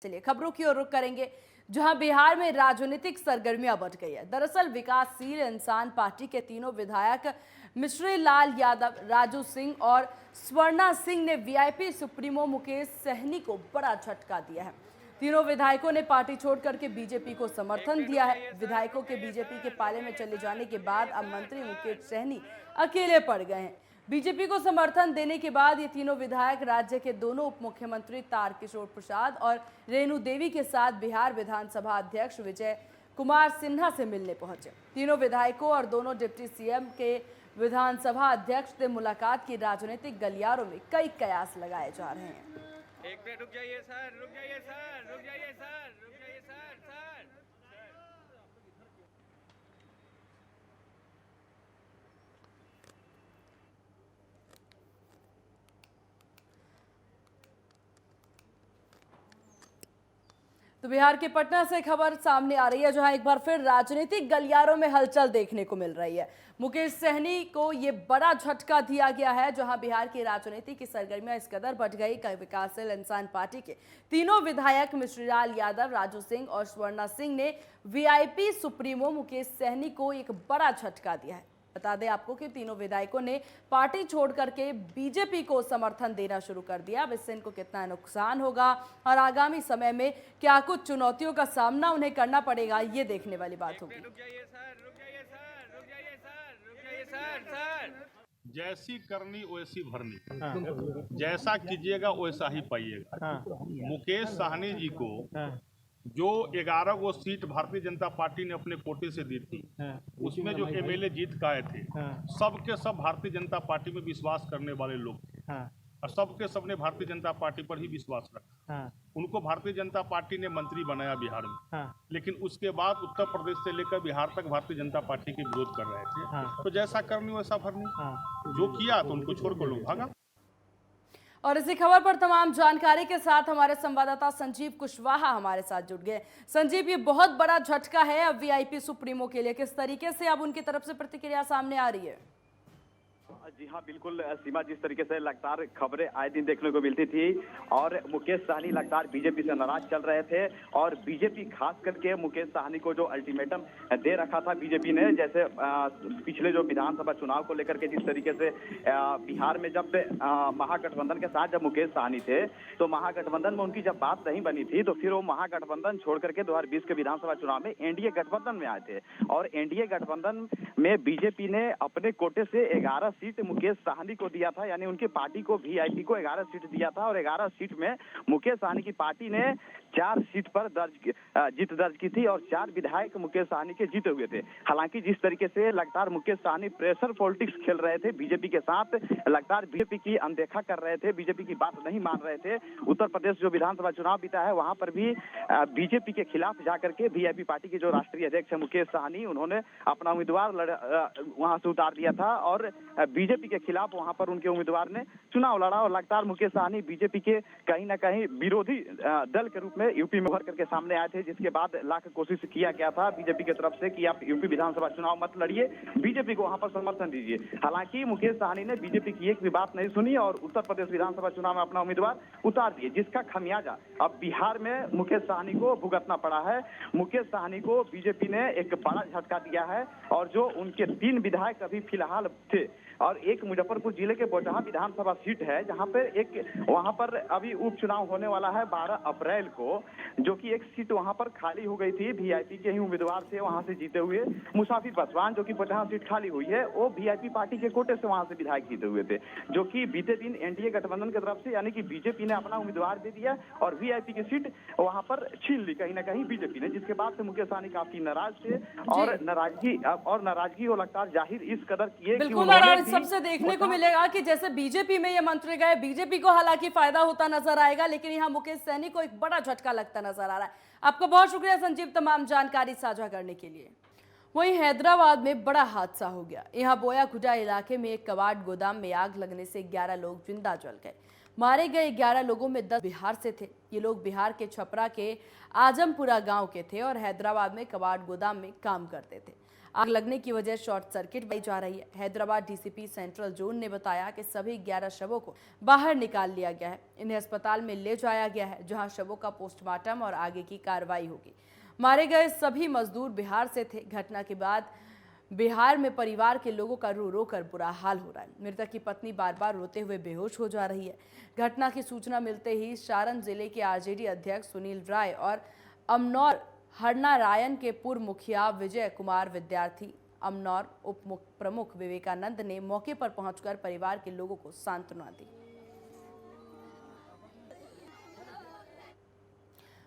चलिए खबरों की ओर रुख करेंगे, जहां बिहार में राजनीतिक सरगर्मियां बढ़ गई है। दरअसल विकासशील इंसान पार्टी के तीनों विधायक मिश्री लाल यादव, राजू सिंह और स्वर्णा सिंह ने वीआईपी सुप्रीमो मुकेश सहनी को बड़ा झटका दिया है। तीनों विधायकों ने पार्टी छोड़ करके बीजेपी को समर्थन दिया है। विधायकों के बीजेपी के पाले में चले जाने के बाद अब मंत्री मुकेश सहनी अकेले पड़ गए हैं। बीजेपी को समर्थन देने के बाद ये तीनों विधायक राज्य के दोनों उप मुख्यमंत्री तारकिशोर प्रसाद और रेणु देवी के साथ बिहार विधानसभा अध्यक्ष विजय कुमार सिन्हा से मिलने पहुंचे। तीनों विधायकों और दोनों डिप्टी सीएम के विधानसभा अध्यक्ष से मुलाकात की राजनीतिक गलियारों में कई कयास लगाए जा रहे हैं। एक मिनट रुक जाइए सर, रुक जाइए सर, रुक जाइए सर, रुक जाइए सर, सर। तो बिहार के पटना से खबर सामने आ रही है, जहां एक बार फिर राजनीतिक गलियारों में हलचल देखने को मिल रही है। मुकेश सहनी को ये बड़ा झटका दिया गया है, जहां बिहार की राजनीति की सरगर्मियां इस कदर बढ़ गई कि विकासशील इंसान पार्टी के तीनों विधायक मिश्रीलाल यादव, राजू सिंह और स्वर्णा सिंह ने वीआईपी सुप्रीमो मुकेश सहनी को एक बड़ा झटका दिया है। बता दें आपको कि तीनों विधायकों ने पार्टी छोड़ करके बीजेपी को समर्थन देना शुरू कर दिया। अब इससे इनको कितना नुकसान होगा और आगामी समय में क्या कुछ चुनौतियों का सामना उन्हें करना पड़ेगा, ये देखने वाली बात होगी। रुक जाइए सर, रुक जाइए सर, रुक जाइए सर, रुक जाइए सर, सर। जैसी करनी वैसी भरनी, जैसा कीजिएगा वैसा ही पाइएगा। मुकेश सहनी जी को जो 11 गो सीट भारतीय जनता पार्टी ने अपने कोटे से दी थी, उसमें जो एमएलए जीत के आए थे, सब के सब भारतीय जनता पार्टी में विश्वास करने वाले लोग थे और सबके सबने भारतीय जनता पार्टी पर ही विश्वास रखा। उनको भारतीय जनता पार्टी ने मंत्री बनाया बिहार में, लेकिन उसके बाद उत्तर प्रदेश से लेकर बिहार तक भारतीय जनता पार्टी के विरोध कर रहे थे। तो जैसा करनी वैसा भरनी, जो किया तो उनको छोड़कर लोग भागा। और इसी खबर पर तमाम जानकारी के साथ हमारे संवाददाता संजीव कुशवाहा हमारे साथ जुड़ गए। संजीव, ये बहुत बड़ा झटका है अब वीआईपी सुप्रीमो के लिए, किस तरीके से अब उनकी तरफ से प्रतिक्रिया सामने आ रही है? जी हाँ, बिल्कुल सीमा, जिस तरीके से लगातार खबरें आए दिन देखने को मिलती थी और मुकेश सहनी लगातार बीजेपी से नाराज चल रहे थे और बीजेपी खास करके मुकेश सहनी को जो अल्टीमेटम दे रखा था बीजेपी ने, जैसे पिछले जो विधानसभा चुनाव को लेकर के जिस तरीके से बिहार में जब महागठबंधन के साथ जब मुकेश सहनी थे तो महागठबंधन में उनकी जब बात नहीं बनी थी तो फिर वो महागठबंधन छोड़ करके 2020 के विधानसभा चुनाव में एनडीए गठबंधन में आए थे और एनडीए गठबंधन में बीजेपी ने अपने कोटे से 11 सीट मुकेश सहनी को दिया था, यानी उनकी पार्टी को वीआईपी को 11 सीट दिया था और 11 सीट में मुकेश सहनी की पार्टी ने 4 सीट पर जीत दर्ज की थी और 4 विधायक मुकेश सहनी के जीते हुए थे। हालांकि जिस तरीके से लगातार मुकेश सहनी प्रेशर पॉलिटिक्स खेल रहे थे बीजेपी के साथ, लगातार बीजेपी की अनदेखा कर रहे थे, बीजेपी की बात नहीं मान रहे थे। उत्तर प्रदेश जो विधानसभा चुनाव बीता है वहां पर भी बीजेपी के खिलाफ जाकर के वीआईपी पार्टी के जो राष्ट्रीय अध्यक्ष है मुकेश सहनी, उन्होंने अपना उम्मीदवार वहां से उतार दिया था और बीजेपी के खिलाफ वहां पर उनके उम्मीदवार ने चुनाव लड़ा और लगातार मुकेश सहनी बीजेपी के कहीं ना कहीं विरोधी दल के रूप में यूपी में उभर करके सामने आए थे, जिसके बाद लाख कोशिश किया गया था बीजेपी की तरफ से कि आप यूपी विधानसभा चुनाव मत लड़िए, बीजेपी को वहां पर समर्थन दीजिए। हालांकि मुकेश सहनी ने बीजेपी की एक भी बात नहीं सुनी और उत्तर प्रदेश विधानसभा चुनाव में अपना उम्मीदवार उतार दिए, जिसका खमियाजा अब बिहार में मुकेश सहनी को भुगतना पड़ा है। मुकेश सहनी को बीजेपी ने एक बड़ा झटका दिया है और जो उनके 3 विधायक अभी फिलहाल थे और एक मुजफ्फरपुर जिले के बोचहा विधानसभा सीट है जहां पर वहां पर अभी उपचुनाव होने वाला है 12 अप्रैल को, जो कि एक सीट वहां पर खाली हो गई थी, वीआईपी के ही उम्मीदवार थे वहां से जीते हुए मुसाफिर पासवान, जो कि बोचहा सीट खाली हुई है, वो वीआईपी पार्टी के कोटे से वहां से विधायक जीते हुए थे, जो कि बीते दिन एनडीए गठबंधन की तरफ से यानी कि बीजेपी ने अपना उम्मीदवार दे दिया और वीआईपी की सीट वहां पर छीन ली कहीं ना कहीं बीजेपी ने, जिसके बाद से मुकेश सहनी काफी नाराज थे और नाराजगी वो लगातार जाहिर इस कदर किए कि सबसे देखने को मिलेगा कि जैसे बीजेपी में ये मंत्री गए, बीजेपी को हालांकि फायदा होता नजर आएगा, लेकिन यहाँ मुकेश सहनी को एक बड़ा झटका लगता नजर आ रहा है। आपको बहुत शुक्रिया संजीव तमाम जानकारी साझा करने के लिए। वहीं हैदराबाद में बड़ा हादसा हो गया। यहाँ बोयागुडा इलाके में एक कबाड़ गोदाम में आग लगने से 11 लोग जिंदा जल गए। मारे गए 11 लोगों में 10 बिहार से थे। ये लोग बिहार के छपरा के आजमपुरा गांव के थे और हैदराबाद में कबाड़ गोदाम में काम करते थे। आग लगने की वजह शॉर्ट सर्किट बताई जा रही है। हैदराबाद डीसीपी सेंट्रल जोन ने बताया कि सभी 11 शवों को बाहर निकाल लिया गया है। इन्हें अस्पताल में ले जाया गया है, जहां शवों का पोस्टमार्टम और आगे की कार्रवाई होगी। मारे गए सभी मजदूर बिहार से थे। घटना के बाद बिहार में परिवार के लोगों का रो रो कर बुरा हाल हो रहा है। मृतक की पत्नी बार बार रोते हुए बेहोश हो जा रही है। घटना की सूचना मिलते ही सारण जिले के आरजेडी अध्यक्ष सुनील राय और अमनौर हरनारायण के पूर्व मुखिया विजय कुमार विद्यार्थी अमनौर उप प्रमुख विवेकानंद ने मौके पर पहुंचकर परिवार के लोगों को सांत्वना दी।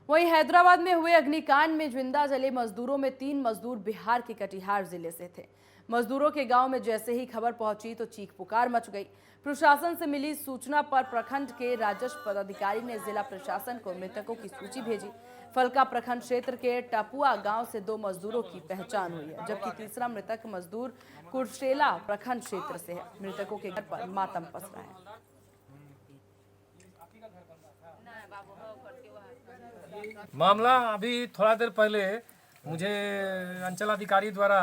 वहीं हैदराबाद में हुए अग्निकांड में जिंदा जले मजदूरों में 3 मजदूर बिहार के कटिहार जिले से थे। मजदूरों के गांव में जैसे ही खबर पहुंची तो चीख पुकार मच गई। प्रशासन से मिली सूचना पर प्रखंड के राजस्व पदाधिकारी ने जिला प्रशासन को मृतकों की सूची भेजी। फलका प्रखंड क्षेत्र के टापुआ गांव से 2 मजदूरों की पहचान हुई है, जबकि तीसरा मृतक मजदूर कुर्सेला प्रखंड क्षेत्र से है। मृतकों के घर पर मातम पस रहा है। मामला अभी थोड़ा देर पहले मुझे अंचल अधिकारी द्वारा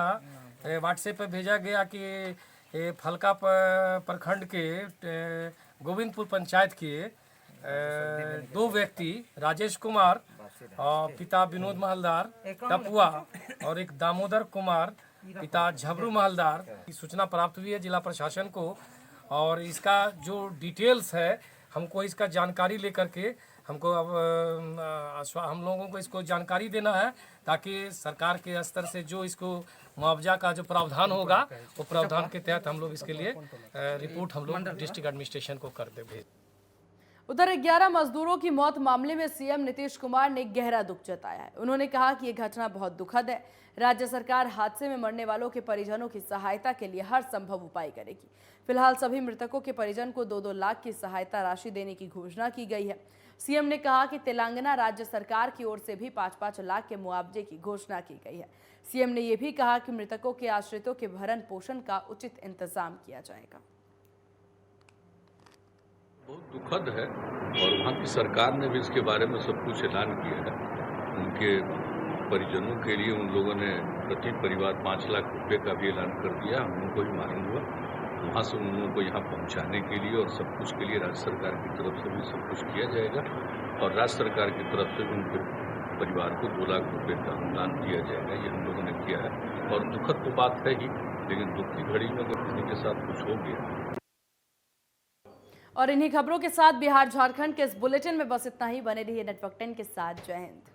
व्हाट्सएप पे भेजा गया कि फलका प्रखंड के गोविंदपुर पंचायत के 2 व्यक्ति राजेश कुमार और पिता विनोद महलदार टपुआ और एक दामोदर कुमार पिता झबरू महलदार की सूचना प्राप्त हुई है जिला प्रशासन को। और इसका जो डिटेल्स है हमको इसका जानकारी लेकर के हमको अब हम लोगों को इसको जानकारी देना है, ताकि सरकार के स्तर से जो इसको मुआवजा का जो प्रावधान होगा वो प्रावधान के तहत हम लोग इसके लिए रिपोर्ट हम लोग डिस्ट्रिक्ट एडमिनिस्ट्रेशन को कर देंगे। उधर 11 मजदूरों की मौत मामले में सीएम नीतीश कुमार ने गहरा दुख जताया है। उन्होंने कहा कि यह घटना बहुत दुखद है। राज्य सरकार हादसे में मरने वालों के परिजनों की सहायता के लिए हर संभव उपाय करेगी। फिलहाल सभी मृतकों के परिजन को 2-2 लाख की सहायता राशि देने की घोषणा की गई है। सीएम ने कहा कि तेलंगाना राज्य सरकार की ओर से भी 5-5 लाख के मुआवजे की घोषणा की गई है। सीएम ने यह भी कहा कि मृतकों के आश्रितों के भरण पोषण का उचित इंतजाम किया जाएगा। बहुत दुखद है और वहाँ की सरकार ने भी इसके बारे में सब कुछ ऐलान किया है। उनके परिजनों के लिए उन लोगों ने प्रति परिवार 5 लाख रुपए का भी ऐलान कर दिया। हम लोगों को भी मालूम हुआ, वहाँ से उन लोगों को यहाँ पहुँचाने के लिए और सब कुछ के लिए राज्य सरकार की तरफ से भी सब कुछ किया जाएगा और राज्य सरकार की तरफ से भी उनके परिवार को 2 लाख रुपए का अनुदान दिया जाएगा। ये हम लोगों ने किया है और दुखद तो बात है ही, लेकिन दुख की घड़ी में अगर किसी के साथ कुछ हो गया। और इन्हीं खबरों के साथ बिहार झारखंड के इस बुलेटिन में बस इतना ही। बने रहिए नेटवर्क 10 के साथ। जय हिंद।